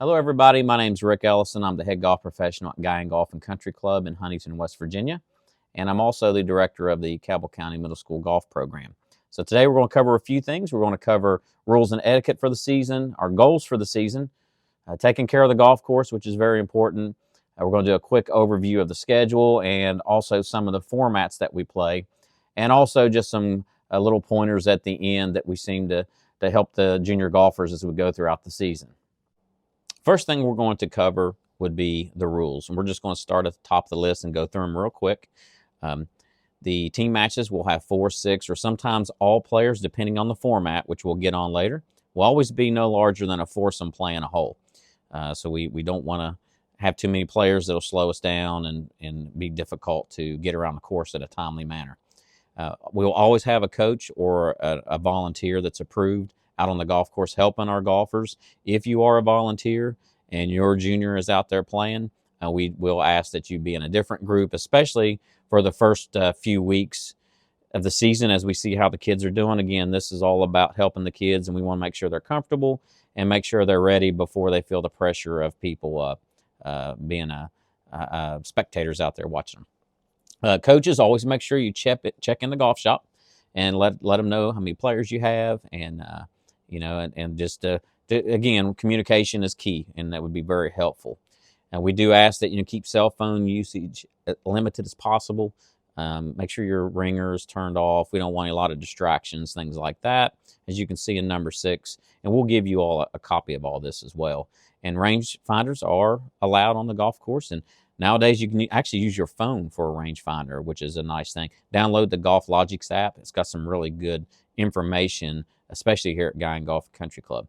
Hello, everybody. My name's Rick Ellison. I'm the head golf professional at Guy and Golf and Country Club in Huntington, West Virginia, and I'm also the director of the Cabell County Middle School Golf Program. So today we're going to cover a few things. We're going to cover rules and etiquette for the season, our goals for the season, taking care of the golf course, which is very important. We're going to do a quick overview of the schedule and also some of the formats that we play, and also just some little pointers at the end that we seem to help the junior golfers as we go throughout the season. First thing we're going to cover would be the rules, and we're just going to start at the top of the list and go through them real quick. The team matches will have 4, 6, or sometimes all players, depending on the format, which we'll get on later, will always be no larger than a foursome playing a hole. So we don't want to have too many players that'll slow us down and be difficult to get around the course in a timely manner. We'll always have a coach or a volunteer that's approved out on the golf course helping our golfers. If you are a volunteer and your junior is out there playing, we will ask that you be in a different group, especially for the first few weeks of the season as we see how the kids are doing. Again, this is all about helping the kids, and we want to make sure they're comfortable and make sure they're ready before they feel the pressure of people being spectators out there watching them. Coaches, always make sure you check in the golf shop and let them know how many players you have, and just again, communication is key, and that would be very helpful. And we do ask that keep cell phone usage limited as possible. Make sure your ringer is turned off. We don't want a lot of distractions, things like that, as you can see in number 6. And we'll give you all a copy of all this as well. And range finders are allowed on the golf course, and nowadays you can actually use your phone for a range finder, which is a nice thing. Download the Golf Logics app. It's got some really good information, especially here at Guy and Golf Country Club.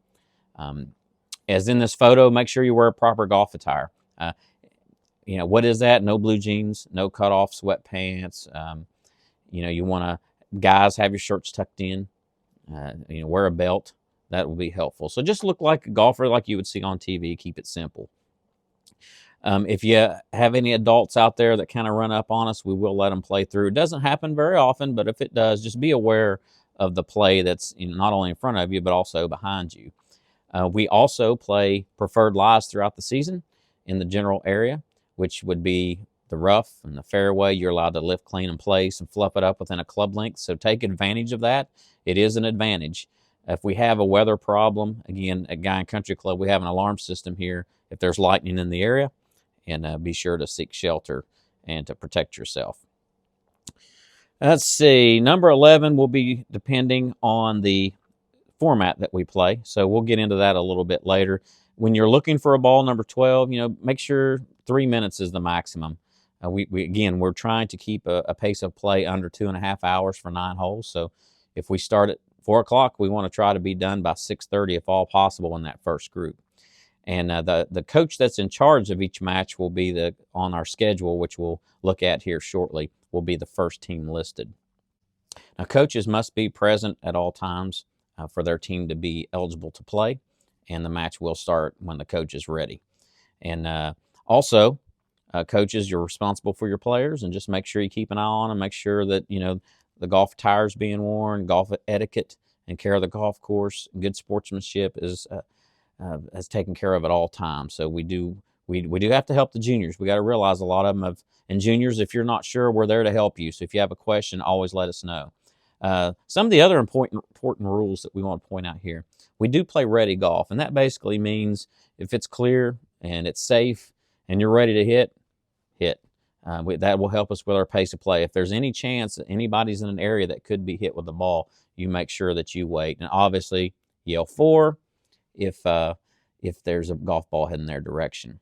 As in this photo, make sure you wear proper golf attire. What is that? No blue jeans, no cut-off sweatpants. You want to, guys, have your shirts tucked in. Wear a belt. That will be helpful. So just look like a golfer like you would see on TV. Keep it simple. If you have any adults out there that kind of run up on us, we will let them play through. It doesn't happen very often, but if it does, just be aware of the play that's not only in front of you, but also behind you. We also play preferred lies throughout the season in the general area, which would be the rough and the fairway. You're allowed to lift, clean, and place and fluff it up within a club length. So take advantage of that. It is an advantage. If we have a weather problem, again, at Guy and Country Club, we have an alarm system here if there's lightning in the area, and be sure to seek shelter and to protect yourself. Let's see, number 11 will be depending on the format that we play, so we'll get into that a little bit later. When you're looking for a ball, number 12, make sure 3 minutes is the maximum. We're trying to keep a pace of play under 2.5 hours for 9 holes, so if we start at 4 o'clock, we want to try to be done by 6:30 if all possible in that first group. And the coach that's in charge of each match will be on our schedule, which we'll look at here shortly, will be the first team listed. Now, coaches must be present at all times for their team to be eligible to play, and the match will start when the coach is ready. And also, coaches, you're responsible for your players, and just make sure you keep an eye on them, make sure that, the golf attire being worn, golf etiquette, and care of the golf course, good sportsmanship is taken care of at all times. So we do have to help the juniors. We got to realize a lot of them and juniors, if you're not sure, we're there to help you. So if you have a question, always let us know. Some of the other important rules that we want to point out here. We do play ready golf, and that basically means if it's clear and it's safe and you're ready to hit. That will help us with our pace of play. If there's any chance that anybody's in an area that could be hit with the ball, you make sure that you wait. And obviously, yell 4 if there's a golf ball heading their direction.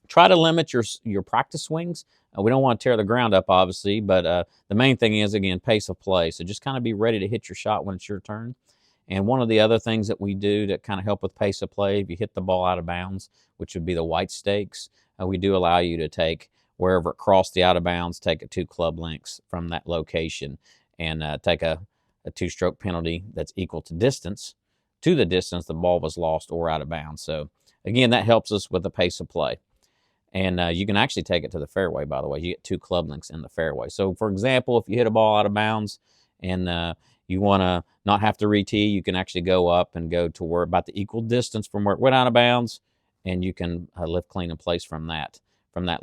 Try to limit your practice swings. We don't want to tear the ground up, obviously, but the main thing is, again, pace of play. So just kind of be ready to hit your shot when it's your turn. And one of the other things that we do to kind of help with pace of play, if you hit the ball out of bounds, which would be the white stakes, we do allow you to take wherever it crossed the out of bounds, take 2 club lengths from that location and take a 2-stroke penalty that's equal to the distance the ball was lost or out of bounds. So again, that helps us with the pace of play. And you can actually take it to the fairway, by the way. You get 2 club lengths in the fairway. So for example, if you hit a ball out of bounds and you want to not have to re-tee, you can actually go up and go to where about the equal distance from where it went out of bounds and you can lift, clean, and place from that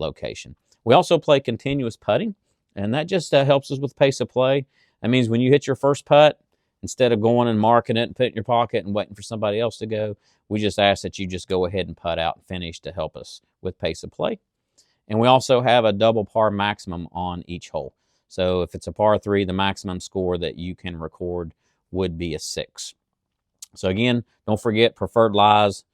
location. We also play continuous putting, and that just helps us with pace of play. That means when you hit your first putt, instead of going and marking it and putting it in your pocket and waiting for somebody else to go, we just ask that you just go ahead and putt out and finish to help us with pace of play. And we also have a double par maximum on each hole. So if it's a par 3, the maximum score that you can record would be a 6. So again, don't forget preferred lies,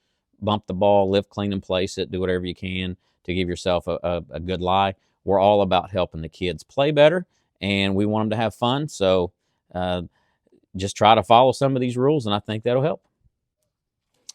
bump the ball, lift, clean, and place it, do whatever you can to give yourself a good lie. We're all about helping the kids play better, and we want them to have fun. So just try to follow some of these rules, and I think that'll help.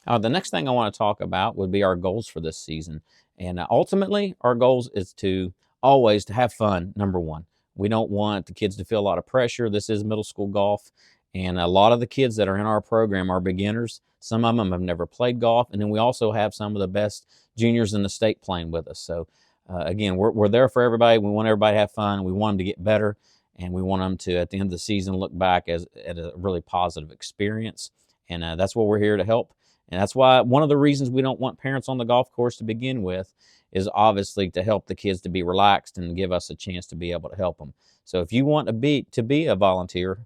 The next thing I want to talk about would be our goals for this season. And ultimately, our goals is to always to have fun, number one. We don't want the kids to feel a lot of pressure. This is middle school golf, and a lot of the kids that are in our program are beginners. Some of them have never played golf, and then we also have some of the best juniors in the state playing with us. So again, we're there for everybody. We want everybody to have fun. We want them to get better, and we want them to, at the end of the season, look back at a really positive experience. And that's what we're here to help. And that's why one of the reasons we don't want parents on the golf course to begin with is obviously to help the kids to be relaxed and give us a chance to be able to help them. So if you want to be a volunteer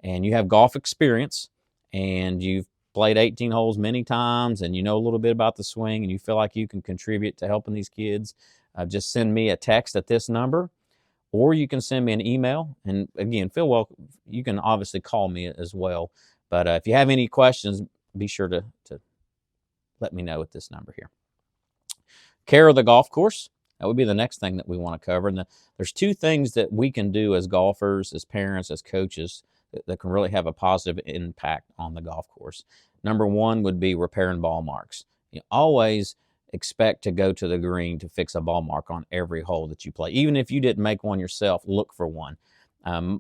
and you have golf experience and you've played 18 holes many times and you know a little bit about the swing and you feel like you can contribute to helping these kids, just send me a text at this number, or you can send me an email. And again, feel welcome. You can obviously call me as well. But if you have any questions, be sure to let me know at this number here. Care of the golf course. That would be the next thing that we want to cover. And there's two things that we can do as golfers, as parents, as coaches that can really have a positive impact on the golf course. Number one would be repairing ball marks. You always expect to go to the green to fix a ball mark on every hole that you play. Even if you didn't make one yourself, look for one.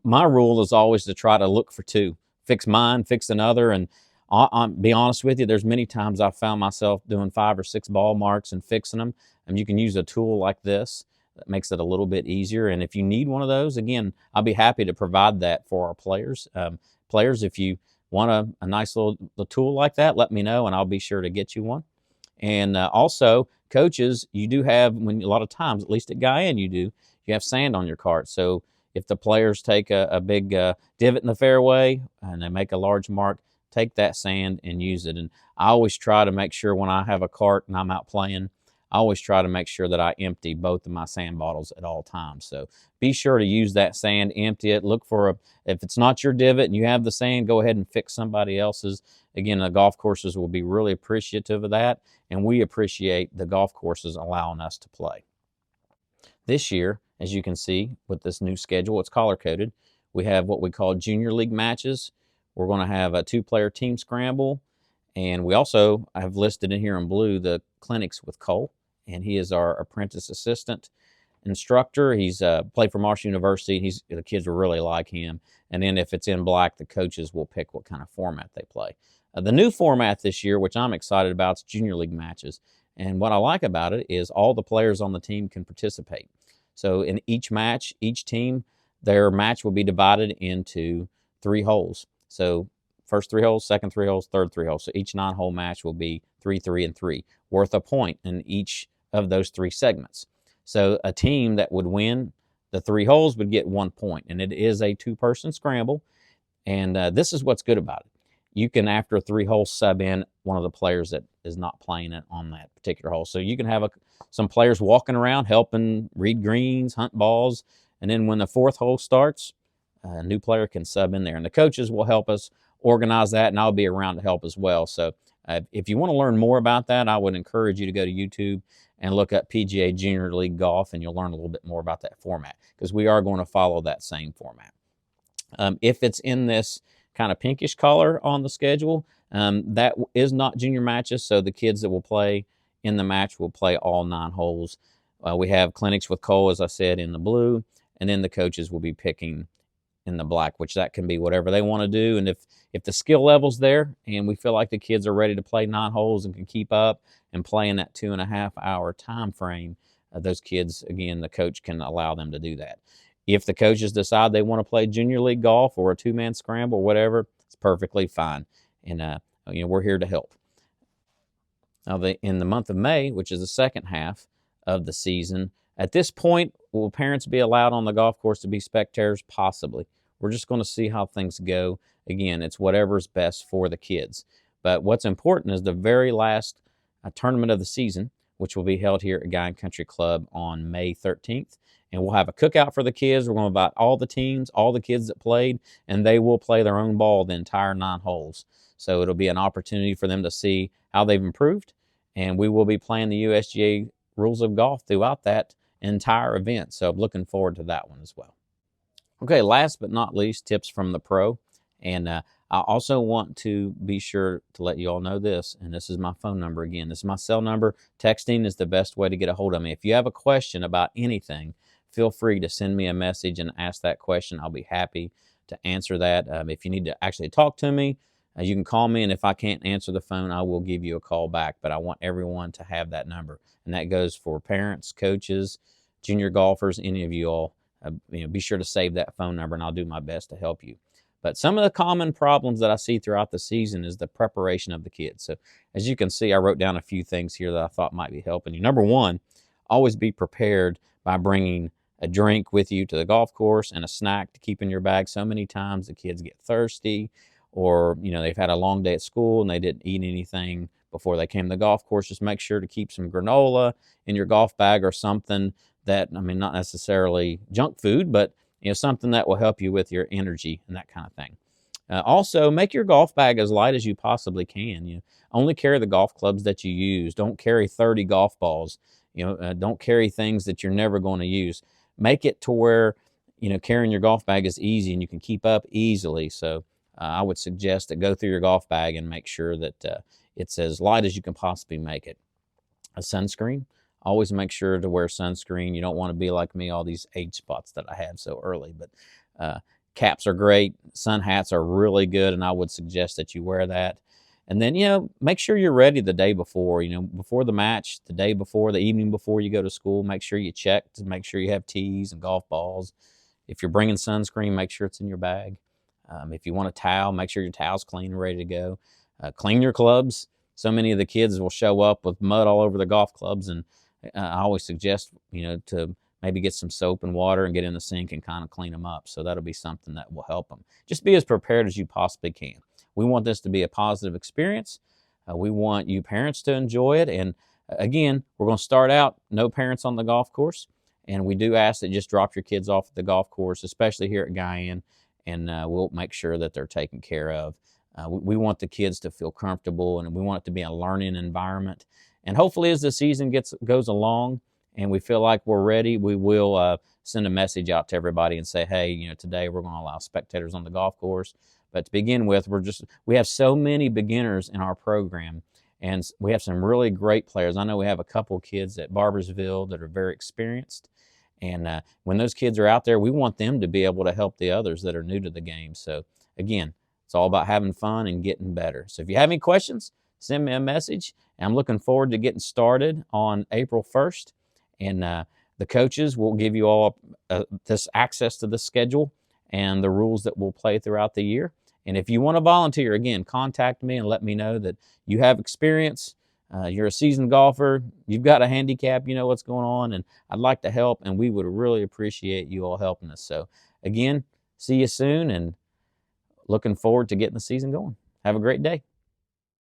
My rule is always to try to look for two. Fix mine, fix another, and I'll be honest with you, there's many times I've found myself doing 5 or 6 ball marks and fixing them. And you can use a tool like this that makes it a little bit easier. And if you need one of those, again, I'll be happy to provide that for our players. Players, if you want a nice little tool like that, let me know and I'll be sure to get you one. And also, coaches, you do have, a lot of times, at least at Guyan, you have sand on your cart. So if the players take a big divot in the fairway and they make a large mark, take that sand and use it. And I always try to make sure when I have a cart and I'm out playing, I always try to make sure that I empty both of my sand bottles at all times. So be sure to use that sand, empty it, look for if it's not your divot and you have the sand, go ahead and fix somebody else's. Again, the golf courses will be really appreciative of that, and we appreciate the golf courses allowing us to play. This year, as you can see with this new schedule, it's color-coded. We have what we call junior league matches. We're going to have a 2-player team scramble, and we also have listed in here in blue the clinics with Cole, and he is our apprentice assistant instructor. He's played for Marshall University. The kids will really like him. And then if it's in black, the coaches will pick what kind of format they play. The new format this year, which I'm excited about, is junior league matches. And what I like about it is all the players on the team can participate. So in each match, each team, their match will be divided into 3 holes. So first 3 holes, second 3 holes, third 3 holes. So each 9-hole match will be 3, 3, and 3, worth a point in each of those 3 segments. So a team that would win the 3 holes would get 1 point, and it is a 2-person scramble. And this is what's good about it. You can, after 3 holes, sub in one of the players that is not playing it on that particular hole. So you can have some players walking around helping read greens, hunt balls, and then when the 4th hole starts, a new player can sub in there. And the coaches will help us organize that, and I'll be around to help as well. So if you want to learn more about that, I would encourage you to go to YouTube and look up PGA Junior League Golf, and you'll learn a little bit more about that format, because we are going to follow that same format. If it's in this kind of pinkish color on the schedule, that is not junior matches, so the kids that will play in the match will play all 9 holes. We have clinics with Cole, as I said, in the blue, and then the coaches will be picking in the black, which that can be whatever they want to do. And if the skill level's there and we feel like the kids are ready to play 9 holes and can keep up and play in that 2.5-hour time frame, those kids, again, the coach can allow them to do that. If the coaches decide they want to play junior league golf or a 2-man scramble or whatever, it's perfectly fine. And we're here to help. Now, in the month of May, which is the second half of the season, at this point, will parents be allowed on the golf course to be spectators? Possibly. We're just going to see how things go. Again, it's whatever's best for the kids. But what's important is the very last tournament of the season, which will be held here at Guyan Country Club on May 13th. And we'll have a cookout for the kids. We're going to invite all the teams, all the kids that played, and they will play their own ball the entire 9 holes. So it'll be an opportunity for them to see how they've improved. And we will be playing the USGA rules of golf throughout that entire event. So I'm looking forward to that one as well. Okay, last but not least, tips from the pro. And I also want to be sure to let you all know this, and this is my phone number again. This is my cell number. Texting is the best way to get a hold of me. If you have a question about anything, feel free to send me a message and ask that question. I'll be happy to answer that. If you need to actually talk to me, you can call me, and if I can't answer the phone, I will give you a call back. But I want everyone to have that number, and that goes for parents, coaches, junior golfers, any of you all. Be sure to save that phone number, and I'll do my best to help you. But some of the common problems that I see throughout the season is the preparation of the kids. So as you can see, I wrote down a few things here that I thought might be helping you. Number one, always be prepared by bringing a drink with you to the golf course and a snack to keep in your bag. So many times the kids get thirsty, or they've had a long day at school and they didn't eat anything before they came to the golf course. Just make sure to keep some granola in your golf bag, or something that, not necessarily junk food, but something that will help you with your energy and that kind of thing. Also, make your golf bag as light as you possibly can. Only carry the golf clubs that you use. Don't carry 30 golf balls. Don't carry things that you're never going to use. Make it to where carrying your golf bag is easy and you can keep up easily. So I would suggest that go through your golf bag and make sure that it's as light as you can possibly make it. A sunscreen. Always make sure to wear sunscreen. You don't want to be like me, all these age spots that I have so early. But caps are great. Sun hats are really good, and I would suggest that you wear that. And then, make sure you're ready the day before. Before the match, the day before, the evening before you go to school, make sure you check to make sure you have tees and golf balls. If you're bringing sunscreen, make sure it's in your bag. If you want a towel, make sure your towel's clean and ready to go. Clean your clubs. So many of the kids will show up with mud all over the golf clubs, and I always suggest, to maybe get some soap and water and get in the sink and kind of clean them up. So that'll be something that will help them. Just be as prepared as you possibly can. We want this to be a positive experience. We want you parents to enjoy it. And again, we're going to start out no parents on the golf course. And we do ask that just drop your kids off at the golf course, especially here at Guyan, and we'll make sure that they're taken care of. We want the kids to feel comfortable, and we want it to be a learning environment. And hopefully as the season goes along and we feel like we're ready, we will send a message out to everybody and say, hey, today we're going to allow spectators on the golf course. But to begin with, we have so many beginners in our program, and we have some really great players. I know we have a couple of kids at Barbersville that are very experienced. And when those kids are out there, we want them to be able to help the others that are new to the game. So again, it's all about having fun and getting better. So if you have any questions, send me a message. I'm looking forward to getting started on April 1st. And the coaches will give you all this access to the schedule and the rules that we'll play throughout the year. And if you want to volunteer, again, contact me and let me know that you have experience. You're a seasoned golfer. You've got a handicap. You know what's going on. And I'd like to help. And we would really appreciate you all helping us. So again, see you soon, and looking forward to getting the season going. Have a great day.